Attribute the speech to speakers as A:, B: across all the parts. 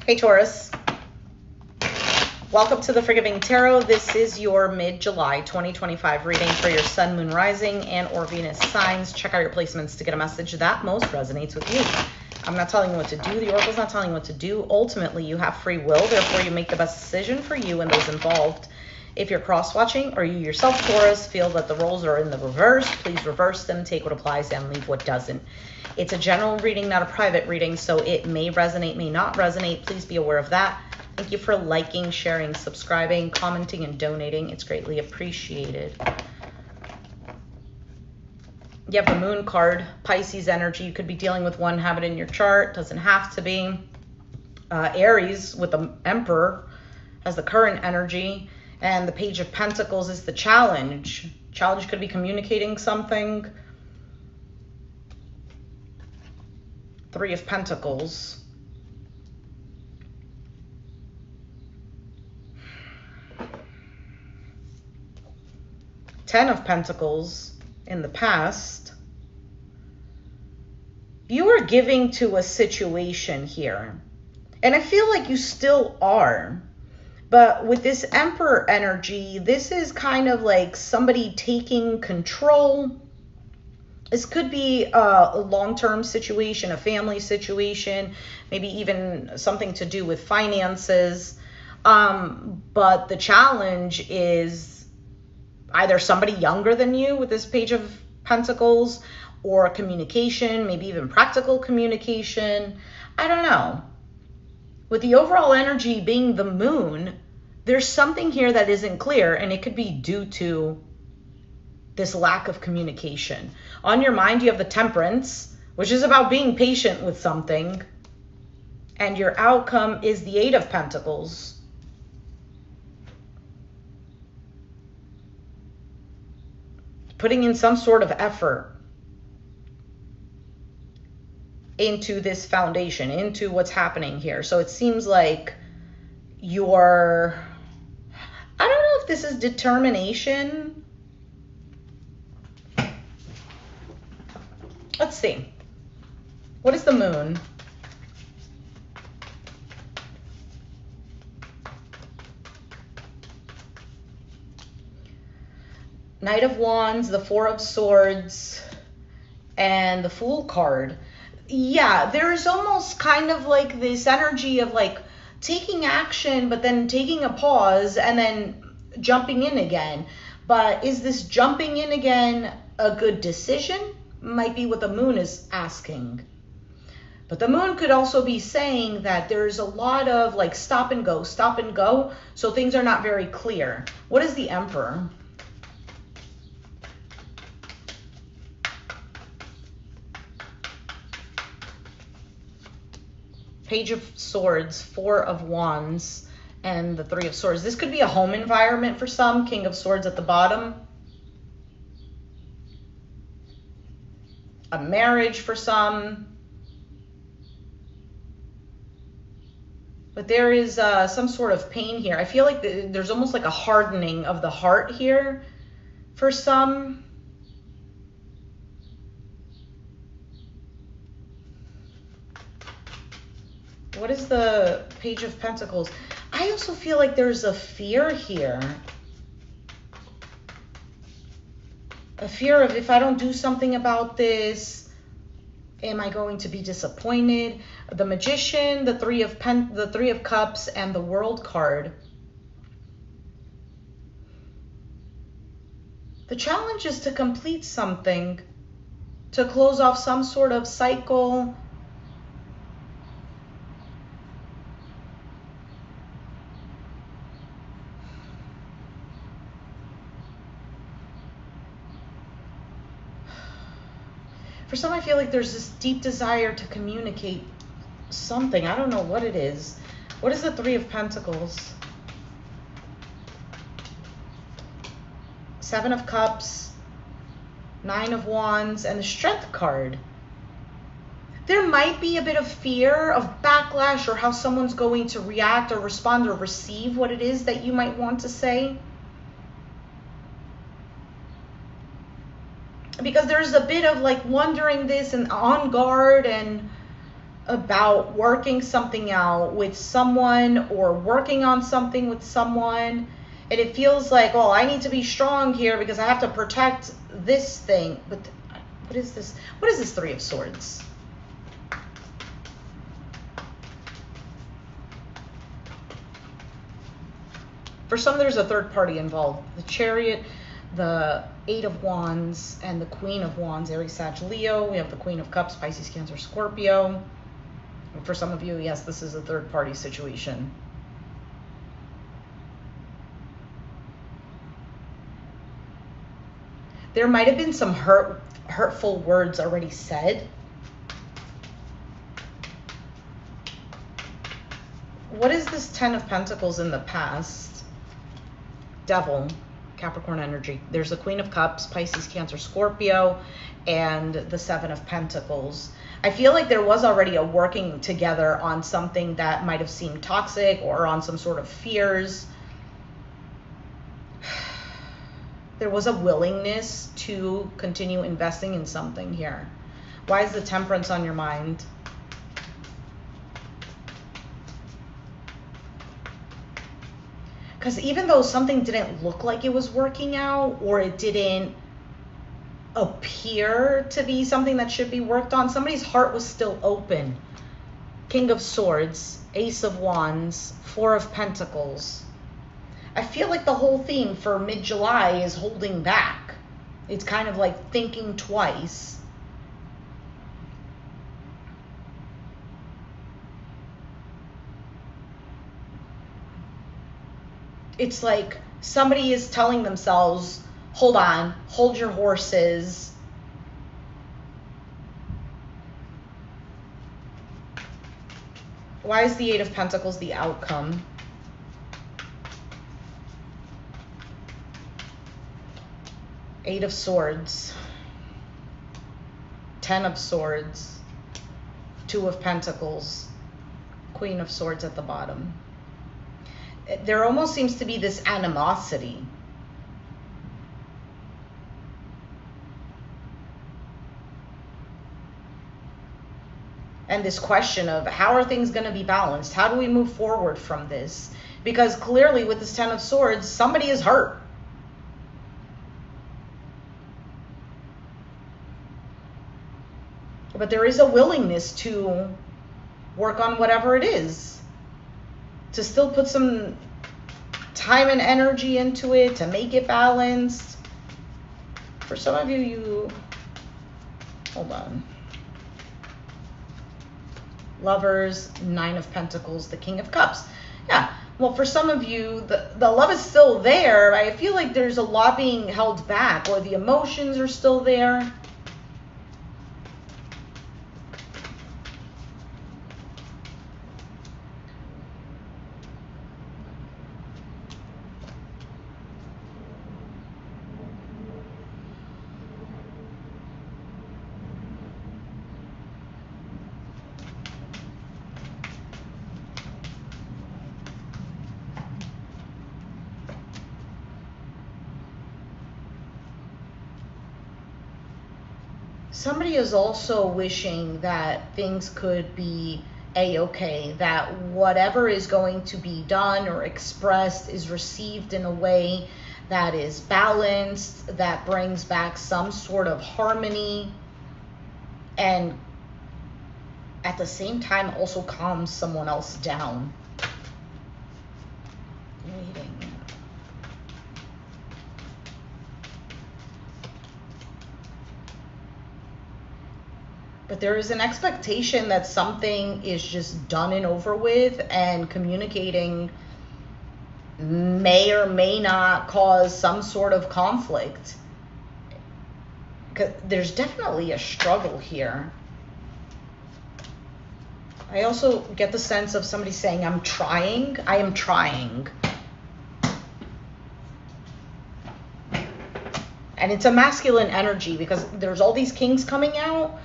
A: Hey Taurus, welcome to the Forgiving Tarot. This is your mid-July 2025 reading for your Sun, Moon, Rising, and or Venus signs. Check out your placements to get a message that most resonates with you. I'm not telling you what to do. The Oracle's not telling you what to do. Ultimately, you have free will. Therefore, you make the best decision for you and those involved. If you're cross-watching or you yourself, Taurus, feel that the roles are in the reverse, please reverse them, take what applies and leave what doesn't. It's a general reading, not a private reading, so it may resonate, may not resonate. Please be aware of that. Thank you for liking, sharing, subscribing, commenting, and donating. It's greatly appreciated. You have the Moon card, Pisces energy. You could be dealing with one habit in your chart. Doesn't have to be. Aries with the Emperor has the current energy. And the Page of Pentacles is the challenge. Challenge could be communicating something. Three of Pentacles. Ten of Pentacles in the past. You are giving to a situation here. And I feel like you still are. But with this Emperor energy, this is kind of like somebody taking control. This could be a long-term situation, a family situation, maybe even something to do with finances. But the challenge is either somebody younger than you with this Page of Pentacles, or communication, maybe even practical communication. I don't know. With the overall energy being the Moon, there's something here that isn't clear, and it could be due to this lack of communication. On your mind, you have the Temperance, which is about being patient with something, and your outcome is the Eight of Pentacles. Putting in some sort of effort into this foundation, into what's happening here. So it seems like you're, I don't know if this is determination. Let's see. What is the Moon? Knight of Wands, the Four of Swords, and the Fool card. Yeah, there's almost kind of like this energy of like taking action, but then taking a pause and then jumping in again. But is this jumping in again a good decision? Might be what the Moon is asking. But the Moon could also be saying that there's a lot of like stop and go, so things are not very clear. What is the Emperor? Page of Swords, Four of Wands, and the Three of Swords. This could be a home environment for some. King of Swords at the bottom. A marriage for some. But there is some sort of pain here. I feel like there's almost like a hardening of the heart here for some. What is the Page of Pentacles? I also feel like there's a fear here. A fear of, if I don't do something about this, am I going to be disappointed? The Magician, the Three of Cups, and the World card. The challenge is to complete something, to close off some sort of cycle. For some, I feel like there's this deep desire to communicate something. I don't know what it is. What is the Three of Pentacles? Seven of Cups, Nine of Wands, and the Strength card. There might be a bit of fear of backlash or how someone's going to react or respond or receive what it is that you might want to say. Because there's a bit of like wondering this and on guard and about working something out with someone or working on something with someone. And it feels like, oh, I need to be strong here because I have to protect this thing. But what is this? What is this Three of Swords? For some, there's a third party involved. The Chariot, the Eight of Wands, and the Queen of Wands, Aries, Sag, Leo. We have the Queen of Cups, Pisces, Cancer, Scorpio. And for some of you, yes, this is a third party situation. There might have been some hurtful words already said. What is this Ten of Pentacles in the past? Devil, Capricorn energy. There's the Queen of Cups, Pisces, Cancer, Scorpio, and the Seven of Pentacles. I feel like there was already a working together on something that might have seemed toxic or on some sort of fears. There was a willingness to continue investing in something here. Why is the Temperance on your mind? Because even though something didn't look like it was working out, or it didn't appear to be something that should be worked on, somebody's heart was still open. King of Swords, Ace of Wands, Four of Pentacles. I feel like the whole theme for mid-July is holding back. It's kind of like thinking twice. It's like somebody is telling themselves, hold on, hold your horses. Why is the Eight of Pentacles the outcome? Eight of Swords, Ten of Swords, Two of Pentacles, Queen of Swords at the bottom. There almost seems to be this animosity. And this question of how are things going to be balanced? How do we move forward from this? Because clearly with this Ten of Swords, somebody is hurt. But there is a willingness to work on whatever it is, to still put some time and energy into it, to make it balanced. For some of you, hold on. Lovers, Nine of Pentacles, the King of Cups. Yeah, well, for some of you, the love is still there. I feel like there's a lot being held back, or the emotions are still there. Somebody is also wishing that things could be a-okay, that whatever is going to be done or expressed is received in a way that is balanced, that brings back some sort of harmony, and at the same time also calms someone else down. Waiting. But there is an expectation that something is just done and over with, and communicating may or may not cause some sort of conflict. There's definitely a struggle here. I also get the sense of somebody saying, I'm trying, I am trying. And it's a masculine energy because there's all these kings coming out.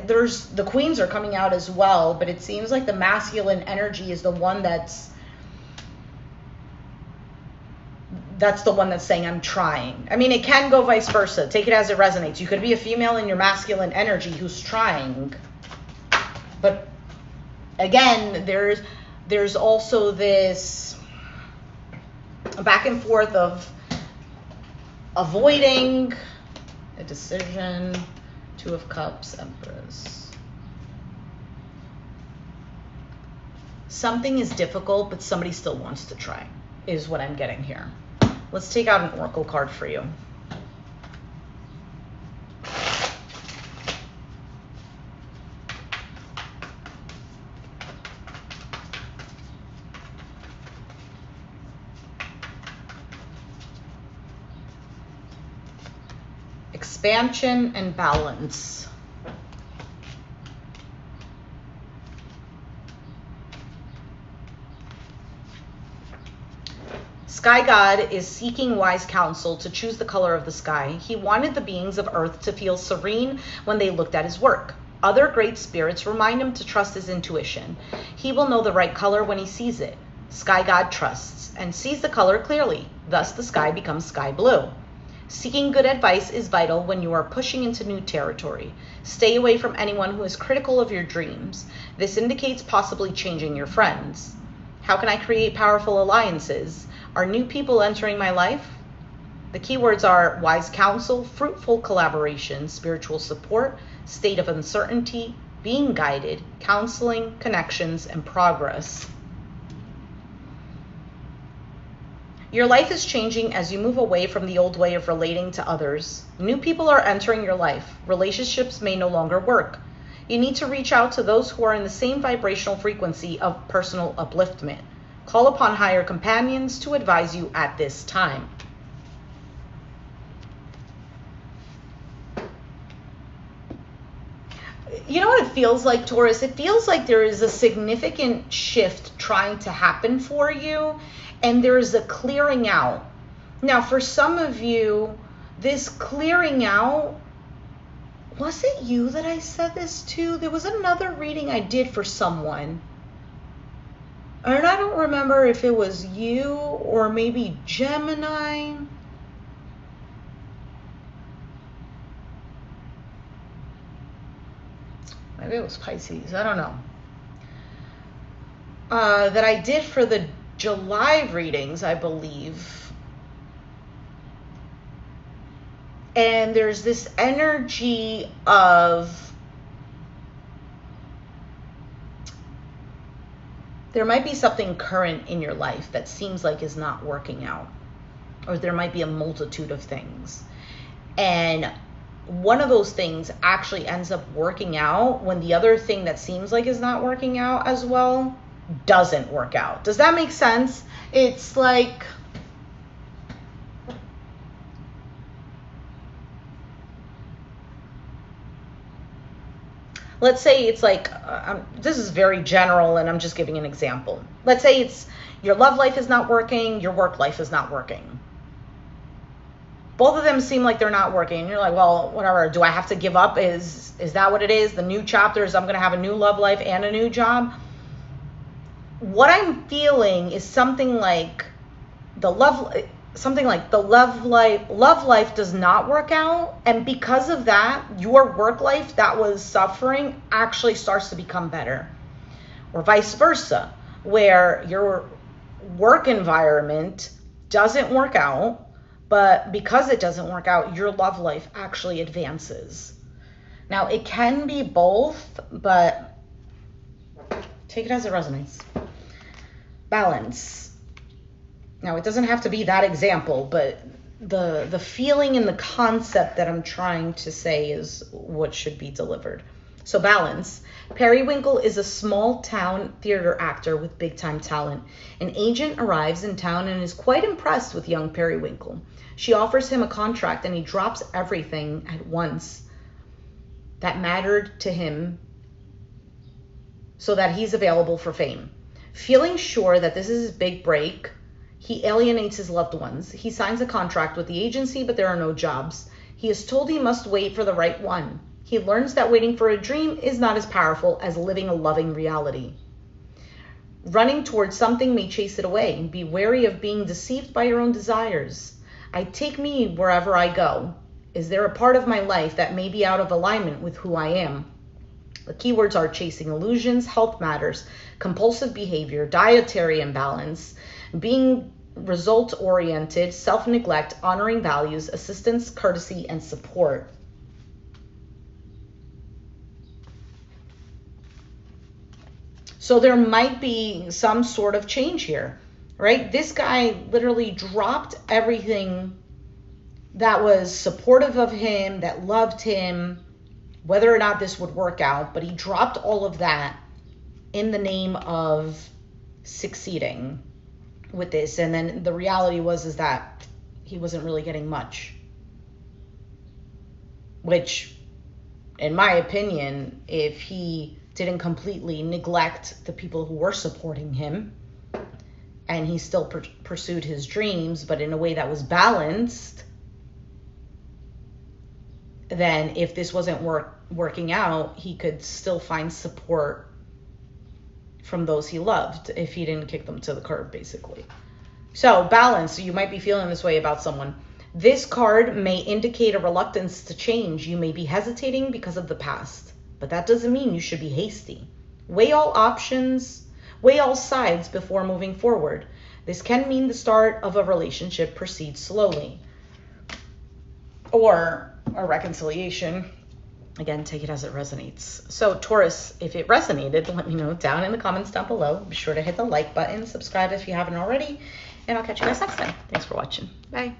A: There's the queens are coming out as well, but it seems like the masculine energy is the one that's the one that's saying I'm trying. I mean, it can go vice versa. Take it as it resonates. You could be a female in your masculine energy who's trying, but Again, there's also this back and forth of avoiding a decision. Two of Cups, Empress. Something is difficult, but somebody still wants to try, is what I'm getting here. Let's take out an oracle card for you. Expansion and balance. Sky God is seeking wise counsel to choose the color of the sky. He wanted the beings of Earth to feel serene when they looked at his work. Other great spirits remind him to trust his intuition. He will know the right color when he sees it. Sky God trusts and sees the color clearly. Thus the sky becomes sky blue. Seeking good advice is vital when you are pushing into new territory. Stay away from anyone who is critical of your dreams. This indicates possibly changing your friends. How can I create powerful alliances? Are new people entering my life? The keywords are wise counsel, fruitful collaboration, spiritual support, state of uncertainty, being guided, counseling, connections, and progress. Your life is changing as you move away from the old way of relating to others. New people are entering your life. Relationships may no longer work. You need to reach out to those who are in the same vibrational frequency of personal upliftment. Call upon higher companions to advise you at this time. You know what it feels like, Taurus? It feels like there is a significant shift trying to happen for you, and there is a clearing out. Now, for some of you, this clearing out, was it you that I said this to? There was another reading I did for someone. And I don't remember if it was you or maybe Gemini. Maybe it was Pisces. I don't know. That I did for the July readings, I believe. And there's this energy of there might be something current in your life that seems like is not working out. Or there might be a multitude of things. And one of those things actually ends up working out when the other thing that seems like is not working out as well doesn't work out. Does that make sense? It's like, let's say it's like, this is very general and I'm just giving an example. Let's say it's your love life is not working, your work life is not working. Both of them seem like they're not working. And you're like, well, whatever, do I have to give up? Is that what it is? The new chapter is I'm going to have a new love life and a new job? What I'm feeling is something like the love life does not work out, and because of that, your work life that was suffering actually starts to become better, or vice versa, where your work environment doesn't work out, but because it doesn't work out, your love life actually advances. Now, it can be both, but take it as it resonates. Balance. Now, it doesn't have to be that example, but the feeling and the concept that I'm trying to say is what should be delivered. So balance. Periwinkle is a small town theater actor with big time talent. An agent arrives in town and is quite impressed with young Periwinkle. She offers him a contract and he drops everything at once that mattered to him so that he's available for fame. Feeling sure that this is his big break, he alienates his loved ones. He signs a contract with the agency, but there are no jobs. He is told he must wait for the right one. He learns that waiting for a dream is not as powerful as living a loving reality. Running towards something may chase it away. Be wary of being deceived by your own desires. I take me wherever I go. Is there a part of my life that may be out of alignment with who I am? The keywords are chasing illusions, health matters, compulsive behavior, dietary imbalance, being result-oriented, self-neglect, honoring values, assistance, courtesy, and support. So there might be some sort of change here, right? This guy literally dropped everything that was supportive of him, that loved him, whether or not this would work out, but he dropped all of that in the name of succeeding with this. And then the reality is that he wasn't really getting much, which, in my opinion, if he didn't completely neglect the people who were supporting him and he still pursued his dreams, but in a way that was balanced, then if this wasn't working out, he could still find support from those he loved if he didn't kick them to the curb, basically. So balance. You might be feeling this way about someone. This card may indicate a reluctance to change. You may be hesitating because of the past, but that doesn't mean you should be hasty. Weigh all options, weigh all sides before moving forward. This can mean the start of a relationship proceeds slowly, or a reconciliation. Again, take it as it resonates. So Taurus, if it resonated, let me know down in the comments down below. Be sure to hit the like button, subscribe if you haven't already, and I'll catch you guys next time. Thanks for watching. Bye.